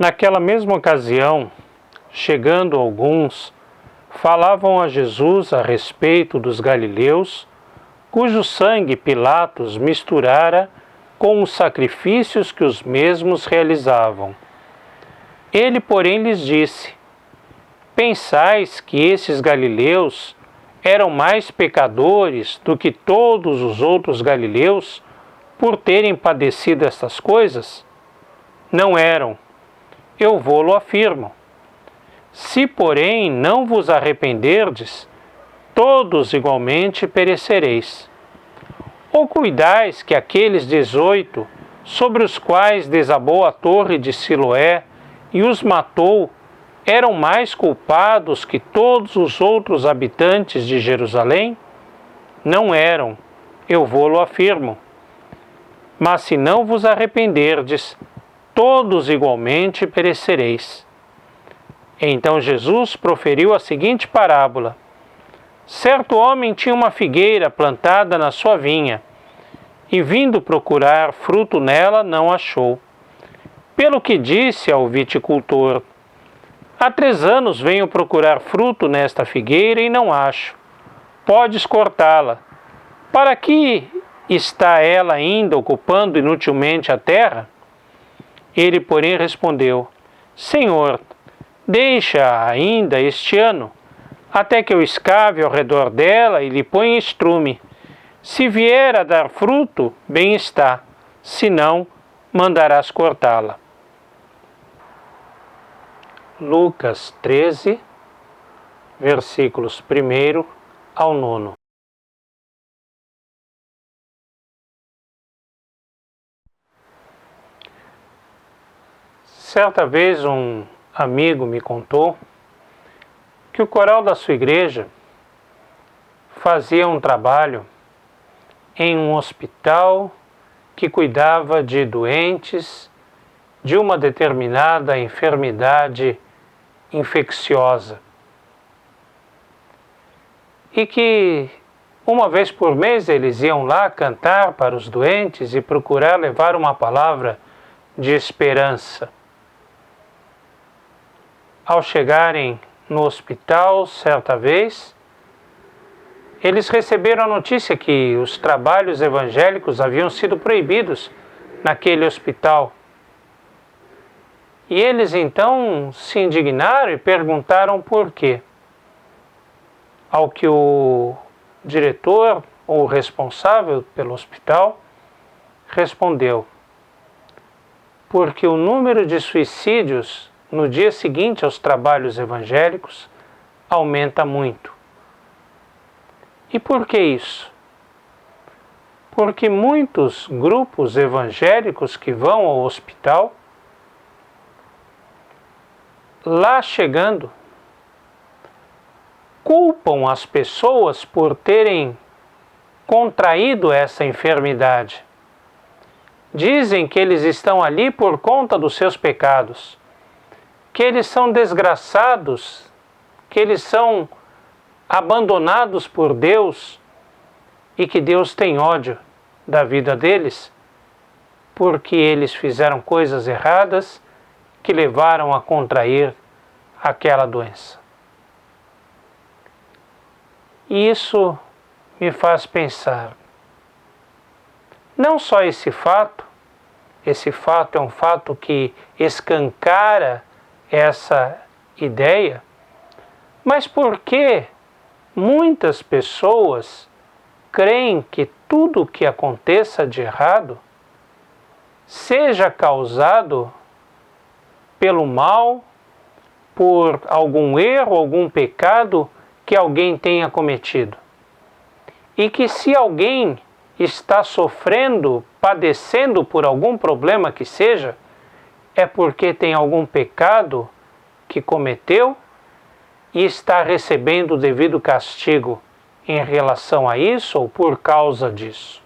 Naquela mesma ocasião, chegando alguns, falavam a Jesus a respeito dos galileus, cujo sangue Pilatos misturara com os sacrifícios que os mesmos realizavam. Ele, porém, lhes disse: Pensais que esses galileus eram mais pecadores do que todos os outros galileus por terem padecido estas coisas? Não eram, eu vô-lo afirmo. Se, porém, não vos arrependerdes, todos igualmente perecereis. Ou cuidais que aqueles 18, sobre os quais desabou a torre de Siloé e os matou, eram mais culpados que todos os outros habitantes de Jerusalém? Não eram, eu vô-lo afirmo. Mas se não vos arrependerdes, todos igualmente perecereis. Então Jesus proferiu a seguinte parábola: Certo homem tinha uma figueira plantada na sua vinha, e vindo procurar fruto nela, não achou. Pelo que disse ao viticultor: Há 3 anos venho procurar fruto nesta figueira e não acho. Podes cortá-la. Para que está ela ainda ocupando inutilmente a terra? Ele, porém, respondeu: Senhor, deixa ainda este ano, até que eu escave ao redor dela e lhe ponha estrume. Se vier a dar fruto, bem está, se não, mandarás cortá-la. Lucas 13, versículos 1 ao 9. Certa vez um amigo me contou que o coral da sua igreja fazia um trabalho em um hospital que cuidava de doentes de uma determinada enfermidade infecciosa. E que uma vez por mês eles iam lá cantar para os doentes e procurar levar uma palavra de esperança. Ao chegarem no hospital, certa vez, eles receberam a notícia que os trabalhos evangélicos haviam sido proibidos naquele hospital. E eles então se indignaram e perguntaram por quê. Ao que o diretor ou responsável pelo hospital respondeu: porque o número de suicídios no dia seguinte aos trabalhos evangélicos aumenta muito. E por que isso? Porque muitos grupos evangélicos que vão ao hospital, lá chegando, culpam as pessoas por terem contraído essa enfermidade. Dizem que eles estão ali por conta dos seus pecados, que eles são desgraçados, que eles são abandonados por Deus e que Deus tem ódio da vida deles porque eles fizeram coisas erradas que levaram a contrair aquela doença. E isso me faz pensar, não só esse fato é um fato que escancara essa ideia, mas por que muitas pessoas creem que tudo o que aconteça de errado seja causado pelo mal, por algum erro, algum pecado que alguém tenha cometido. E que se alguém está sofrendo, padecendo por algum problema que seja, é porque tem algum pecado que cometeu e está recebendo o devido castigo em relação a isso ou por causa disso.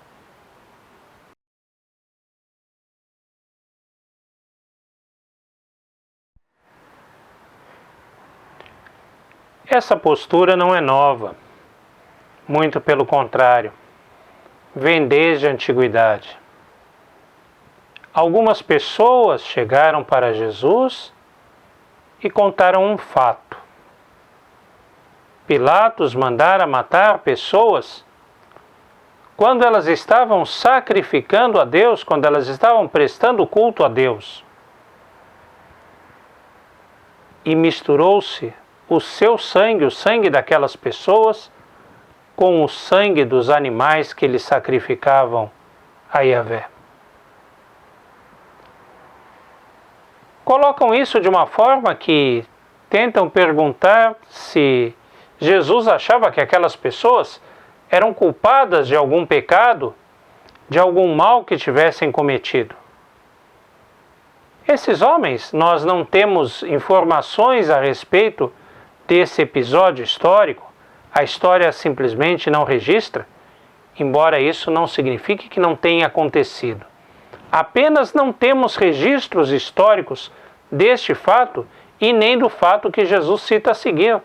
Essa postura não é nova, muito pelo contrário, vem desde a antiguidade. algumas pessoas chegaram para Jesus e contaram um fato. Pilatos mandara matar pessoas quando elas estavam sacrificando a Deus, quando elas estavam prestando culto a Deus. E misturou-se o seu sangue, o sangue daquelas pessoas, com o sangue dos animais que eles sacrificavam a Yahvé. Colocam isso de uma forma que tentam perguntar se Jesus achava que aquelas pessoas eram culpadas de algum pecado, de algum mal que tivessem cometido. Esses homens, nós não temos informações a respeito desse episódio histórico, a história simplesmente não registra, embora isso não signifique que não tenha acontecido. Apenas não temos registros históricos deste fato e nem do fato que Jesus cita a seguir,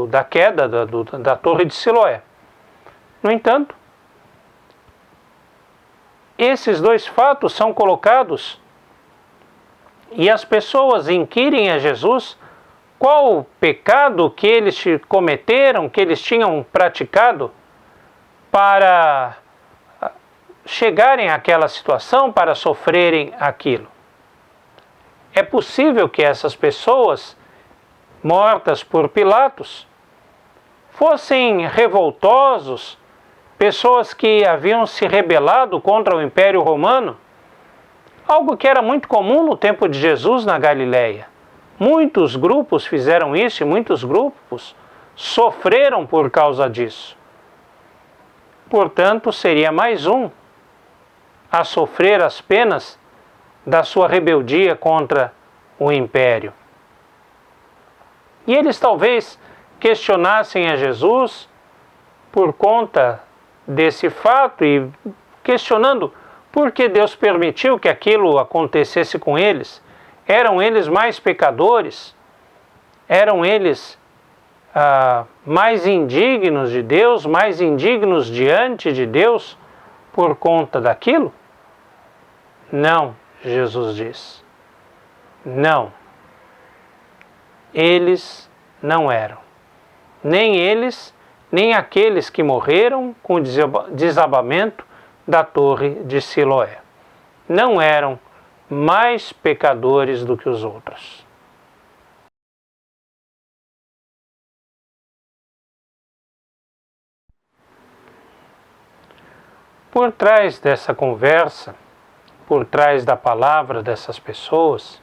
da queda da Torre de Siloé. No entanto, esses dois fatos são colocados e as pessoas inquirem a Jesus qual o pecado que eles cometeram, que eles tinham praticado para chegarem àquela situação, para sofrerem aquilo. É possível que essas pessoas mortas por Pilatos fossem revoltosos, pessoas que haviam se rebelado contra o Império Romano, algo que era muito comum no tempo de Jesus na Galileia. Muitos grupos fizeram isso e muitos grupos sofreram por causa disso. Portanto, seria mais um a sofrer as penas da sua rebeldia contra o Império. E eles talvez questionassem a Jesus por conta desse fato e questionando por que Deus permitiu que aquilo acontecesse com eles. Eram eles mais pecadores? Eram eles mais indignos de Deus, mais indignos diante de Deus por conta daquilo? Não, Jesus diz. Não. Eles não eram. Nem eles, nem aqueles que morreram com o desabamento da Torre de Siloé. Não eram mais pecadores do que os outros. Por trás dessa conversa, por trás da palavra dessas pessoas,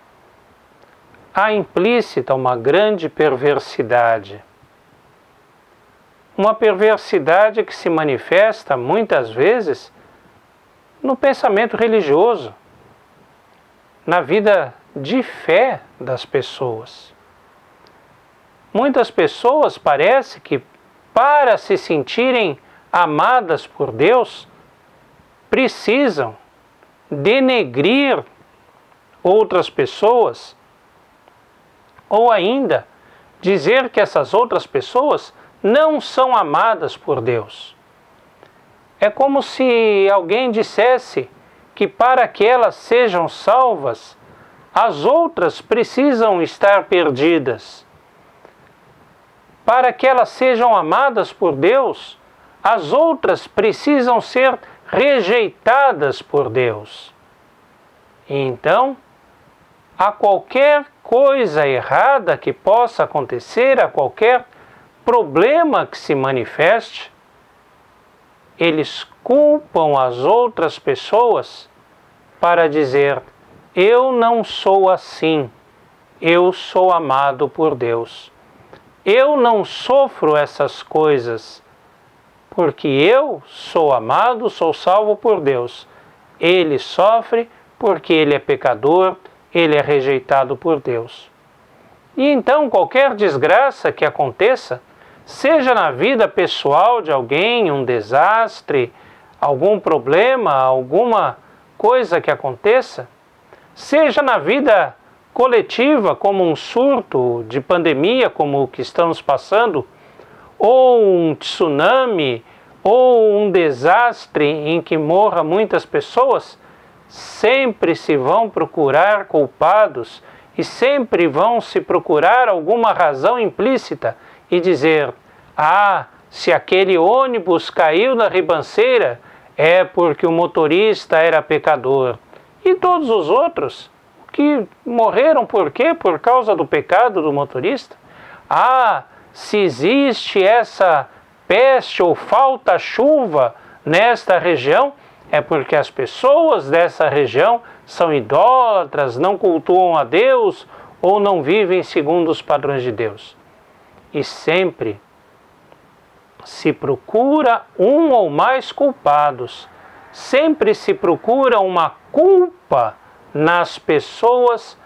há implícita uma grande perversidade. Uma perversidade que se manifesta muitas vezes no pensamento religioso, na vida de fé das pessoas. Muitas pessoas parece que, para se sentirem amadas por Deus, precisam denegrir outras pessoas, ou ainda dizer que essas outras pessoas não são amadas por Deus. É como se alguém dissesse que para que elas sejam salvas, as outras precisam estar perdidas. Para que elas sejam amadas por Deus, as outras precisam ser rejeitadas por Deus. E então, a qualquer coisa errada que possa acontecer, a qualquer problema que se manifeste, eles culpam as outras pessoas para dizer: eu não sou assim, eu sou amado por Deus. Eu não sofro essas coisas, porque eu sou amado, sou salvo por Deus. Ele sofre porque ele é pecador, ele é rejeitado por Deus. E então qualquer desgraça que aconteça, seja na vida pessoal de alguém, um desastre, algum problema, alguma coisa que aconteça, seja na vida coletiva, como um surto de pandemia, como o que estamos passando, ou um tsunami, ou um desastre em que morra muitas pessoas, sempre se vão procurar culpados e sempre vão se procurar alguma razão implícita e dizer: ah, se aquele ônibus caiu na ribanceira é porque o motorista era pecador. E todos os outros que morreram por quê? Por causa do pecado do motorista? Ah, se existe essa peste ou falta chuva nesta região, é porque as pessoas dessa região são idólatras, não cultuam a Deus ou não vivem segundo os padrões de Deus. E sempre se procura um ou mais culpados, sempre se procura uma culpa nas pessoas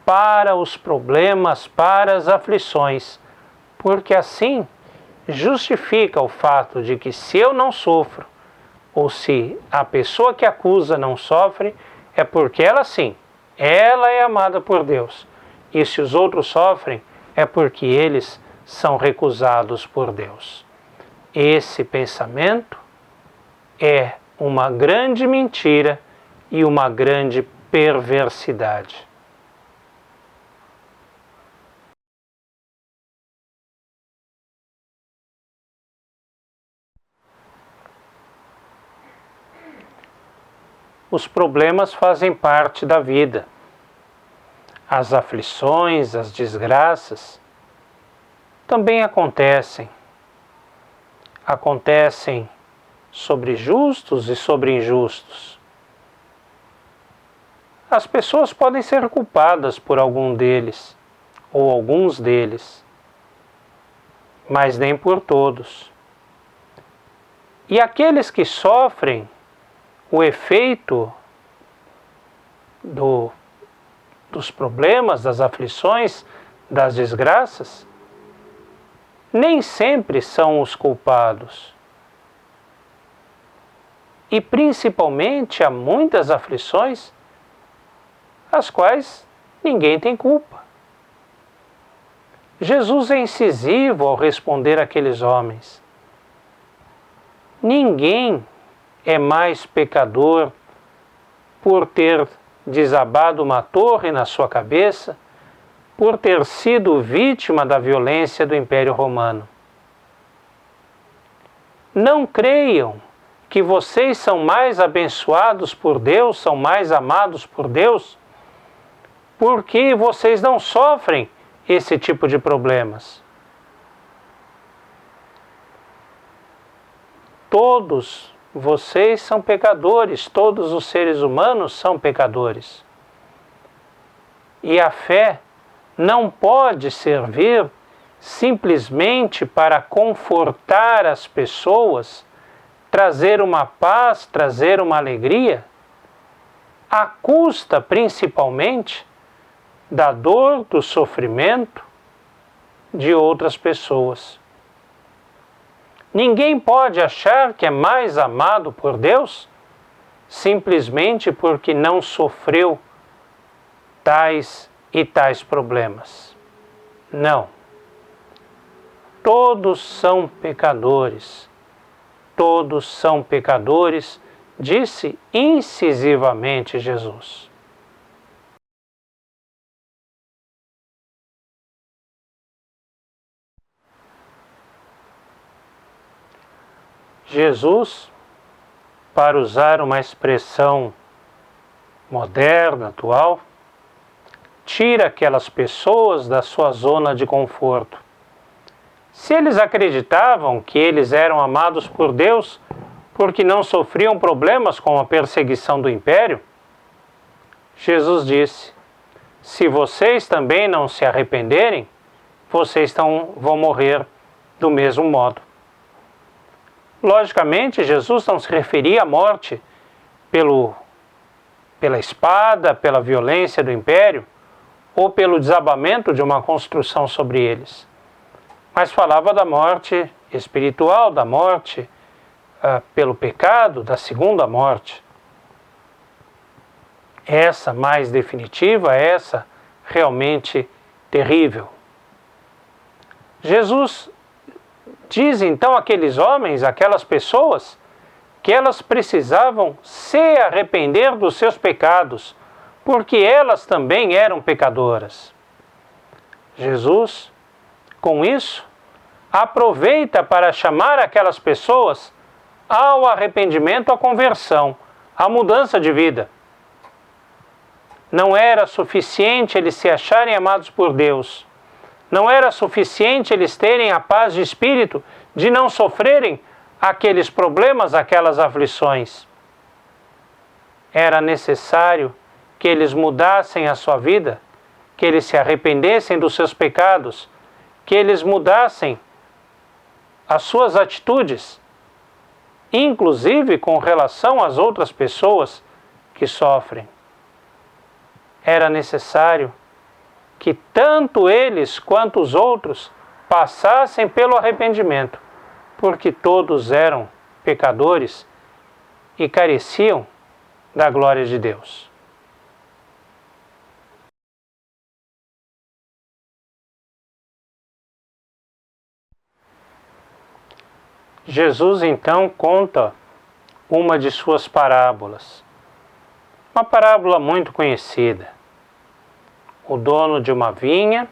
para os problemas, para as aflições, porque assim justifica o fato de que se eu não sofro, ou se a pessoa que acusa não sofre, é porque ela sim, ela é amada por Deus. E se os outros sofrem, é porque eles são recusados por Deus. Esse pensamento é uma grande mentira e uma grande perversidade. Os problemas fazem parte da vida. As aflições, as desgraças também acontecem. Acontecem sobre justos e sobre injustos. As pessoas podem ser culpadas por algum deles, ou alguns deles, mas nem por todos. E aqueles que sofrem o efeito dos problemas, das aflições, das desgraças, nem sempre são os culpados. E principalmente há muitas aflições as quais ninguém tem culpa. Jesus é incisivo ao responder àqueles homens. Ninguém é mais pecador por ter desabado uma torre na sua cabeça, por ter sido vítima da violência do Império Romano. Não creiam que vocês são mais abençoados por Deus, são mais amados por Deus, porque vocês não sofrem esse tipo de problemas. Todos vocês são pecadores, todos os seres humanos são pecadores. E a fé não pode servir simplesmente para confortar as pessoas, trazer uma paz, trazer uma alegria, à custa principalmente da dor, do sofrimento de outras pessoas. Ninguém pode achar que é mais amado por Deus simplesmente porque não sofreu tais e tais problemas. Não. Todos são pecadores. Todos são pecadores, disse incisivamente Jesus. Jesus, para usar uma expressão moderna, atual, tira aquelas pessoas da sua zona de conforto. Se eles acreditavam que eles eram amados por Deus porque não sofriam problemas com a perseguição do império, Jesus disse: se vocês também não se arrependerem, vocês vão morrer do mesmo modo. Logicamente, Jesus não se referia à morte pela espada, pela violência do império, ou pelo desabamento de uma construção sobre eles. Mas falava da morte espiritual, da morte pelo pecado, da segunda morte. Essa mais definitiva, essa realmente terrível. Jesus diz então àqueles homens, aquelas pessoas, que elas precisavam se arrepender dos seus pecados, porque elas também eram pecadoras. Jesus, com isso, aproveita para chamar aquelas pessoas ao arrependimento, à conversão, à mudança de vida. Não era suficiente eles se acharem amados por Deus. Não era suficiente eles terem a paz de espírito de não sofrerem aqueles problemas, aquelas aflições. Era necessário que eles mudassem a sua vida, que eles se arrependessem dos seus pecados, que eles mudassem as suas atitudes, inclusive com relação às outras pessoas que sofrem. Era necessário que tanto eles quanto os outros passassem pelo arrependimento, porque todos eram pecadores e careciam da glória de Deus. Jesus então conta uma de suas parábolas, uma parábola muito conhecida. O dono de uma vinha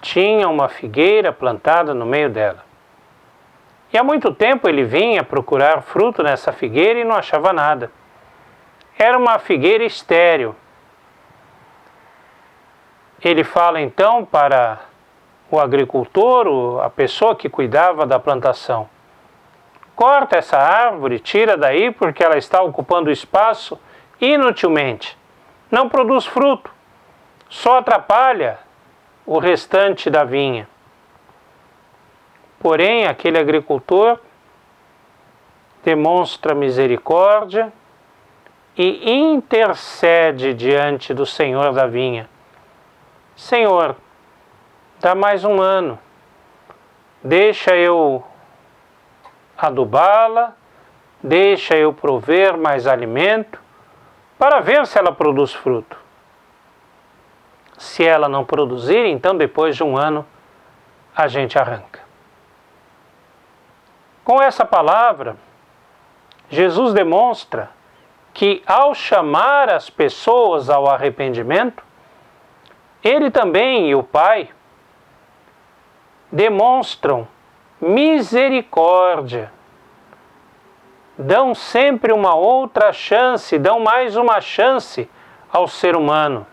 tinha uma figueira plantada no meio dela. E há muito tempo ele vinha procurar fruto nessa figueira e não achava nada. Era uma figueira estéril. Ele fala então para o agricultor, a pessoa que cuidava da plantação: corta essa árvore, tira daí porque ela está ocupando espaço inutilmente. Não produz fruto, só atrapalha o restante da vinha. Porém, aquele agricultor demonstra misericórdia e intercede diante do Senhor da vinha: Senhor, dá mais um ano, deixa eu adubá-la, deixa eu prover mais alimento, para ver se ela produz fruto. Se ela não produzir, então depois de um ano a gente arranca. Com essa palavra, Jesus demonstra que ao chamar as pessoas ao arrependimento, Ele também e o Pai demonstram misericórdia, dão sempre uma outra chance, dão mais uma chance ao ser humano,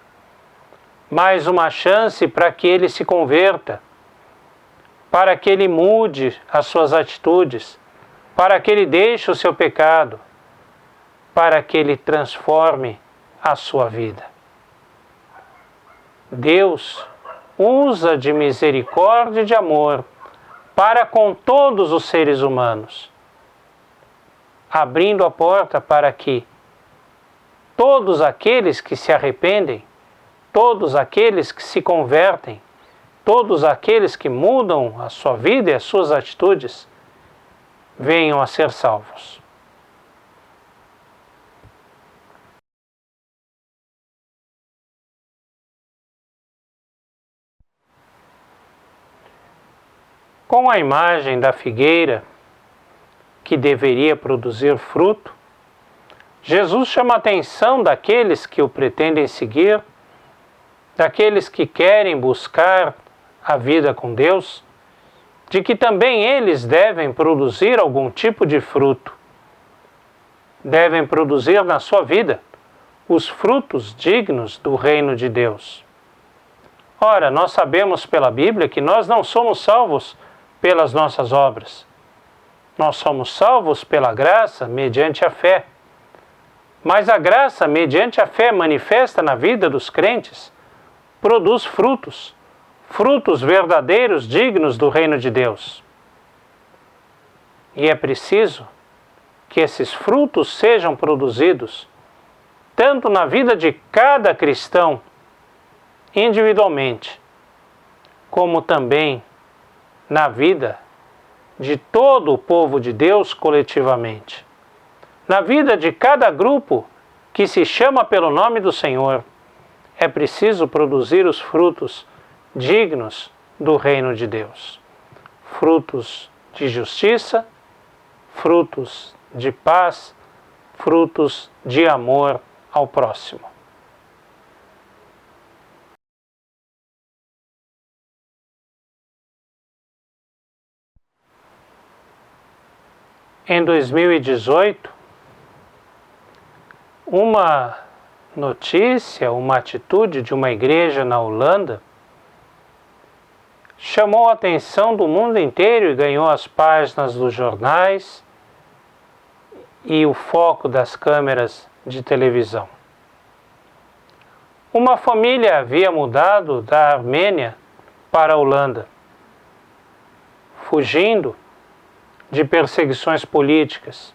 mais uma chance para que ele se converta, para que ele mude as suas atitudes, para que ele deixe o seu pecado, para que ele transforme a sua vida. Deus usa de misericórdia e de amor para com todos os seres humanos, abrindo a porta para que todos aqueles que se arrependem, todos aqueles que se convertem, todos aqueles que mudam a sua vida e as suas atitudes, venham a ser salvos. Com a imagem da figueira que deveria produzir fruto, Jesus chama a atenção daqueles que o pretendem seguir, daqueles que querem buscar a vida com Deus, de que também eles devem produzir algum tipo de fruto. Devem produzir na sua vida os frutos dignos do reino de Deus. Ora, nós sabemos pela Bíblia que nós não somos salvos pelas nossas obras. Nós somos salvos pela graça mediante a fé. Mas a graça mediante a fé manifesta na vida dos crentes produz frutos, frutos verdadeiros dignos do reino de Deus. E é preciso que esses frutos sejam produzidos tanto na vida de cada cristão individualmente, como também na vida de todo o povo de Deus coletivamente, na vida de cada grupo que se chama pelo nome do Senhor. É preciso produzir os frutos dignos do reino de Deus, frutos de justiça, frutos de paz, frutos de amor ao próximo. Em 2018, uma notícia, uma atitude de uma igreja na Holanda chamou a atenção do mundo inteiro e ganhou as páginas dos jornais e o foco das câmeras de televisão. Uma família havia mudado da Armênia para a Holanda, fugindo de perseguições políticas.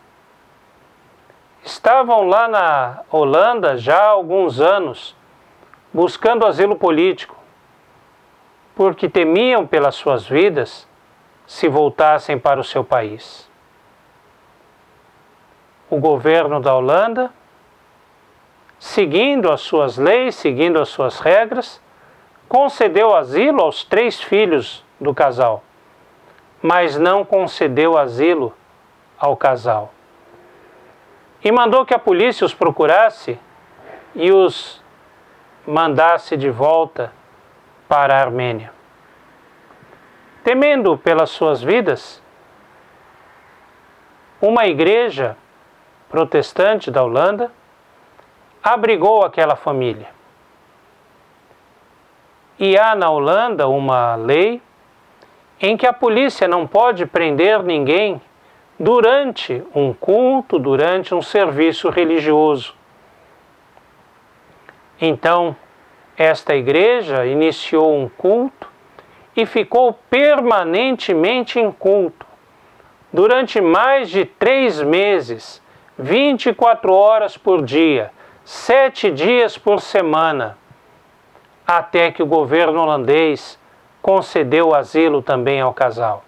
Estavam lá na Holanda já há alguns anos, buscando asilo político, porque temiam pelas suas vidas se voltassem para o seu país. O governo da Holanda, seguindo as suas leis, seguindo as suas regras, concedeu asilo aos 3 filhos do casal, mas não concedeu asilo ao casal. E mandou que a polícia os procurasse e os mandasse de volta para a Armênia. Temendo pelas suas vidas, uma igreja protestante da Holanda abrigou aquela família. E há na Holanda uma lei em que a polícia não pode prender ninguém durante um culto, durante um serviço religioso. Então, esta igreja iniciou um culto e ficou permanentemente em culto, durante mais de 3 meses, 24 horas por dia, 7 dias por semana, até que o governo holandês concedeu asilo também ao casal.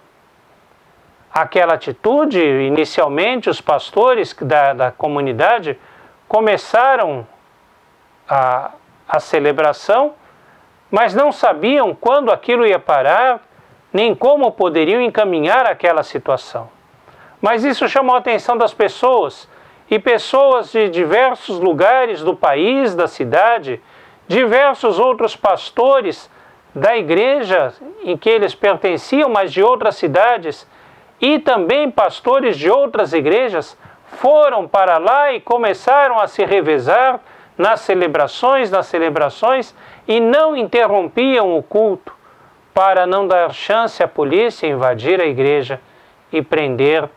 Aquela atitude, inicialmente, os pastores da comunidade começaram a celebração, mas não sabiam quando aquilo ia parar, nem como poderiam encaminhar aquela situação. Mas isso chamou a atenção das pessoas, e pessoas de diversos lugares do país, da cidade, diversos outros pastores da igreja em que eles pertenciam, mas de outras cidades, e também pastores de outras igrejas foram para lá e começaram a se revezar nas celebrações, e não interrompiam o culto para não dar chance à polícia invadir a igreja e prender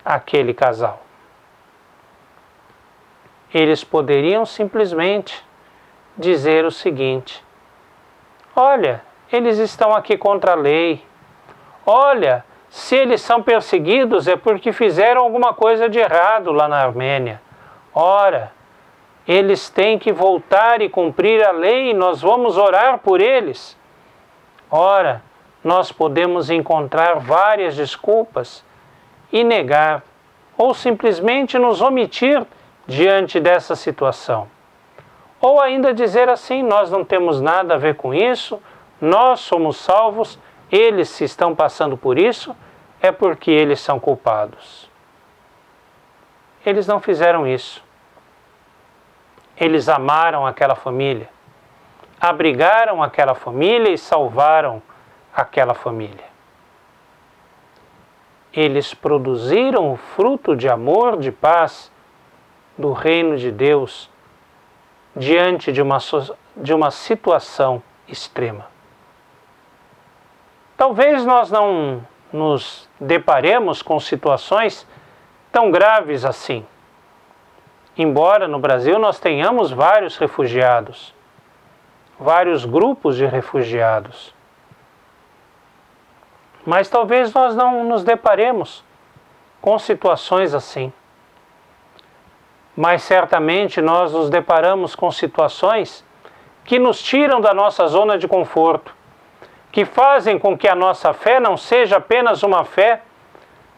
aquele casal. Eles poderiam simplesmente dizer o seguinte: olha, eles estão aqui contra a lei. Olha, se eles são perseguidos é porque fizeram alguma coisa de errado lá na Armênia. Ora, eles têm que voltar e cumprir a lei e nós vamos orar por eles. Ora, nós podemos encontrar várias desculpas e negar, ou simplesmente nos omitir diante dessa situação. Ou ainda dizer assim: nós não temos nada a ver com isso, nós somos salvos, eles se estão passando por isso, é porque eles são culpados. Eles não fizeram isso. Eles amaram aquela família, abrigaram aquela família e salvaram aquela família. Eles produziram o fruto de amor, de paz, do reino de Deus, diante de uma situação extrema. Talvez nós não nos deparemos com situações tão graves assim. Embora no Brasil nós tenhamos vários refugiados, vários grupos de refugiados. Mas talvez nós não nos deparemos com situações assim. Mas certamente nós nos deparamos com situações que nos tiram da nossa zona de conforto, que fazem com que a nossa fé não seja apenas uma fé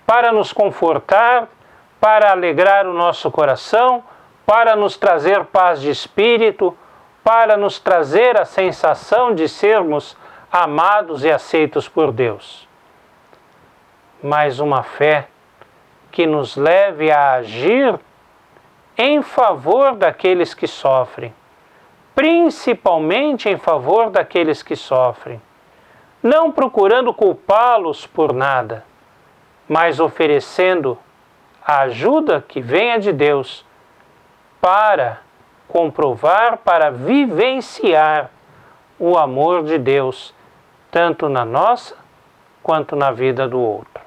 para nos confortar, para alegrar o nosso coração, para nos trazer paz de espírito, para nos trazer a sensação de sermos amados e aceitos por Deus. Mas uma fé que nos leve a agir em favor daqueles que sofrem, principalmente em favor daqueles que sofrem, não procurando culpá-los por nada, mas oferecendo a ajuda que venha de Deus para comprovar, para vivenciar o amor de Deus, tanto na nossa quanto na vida do outro.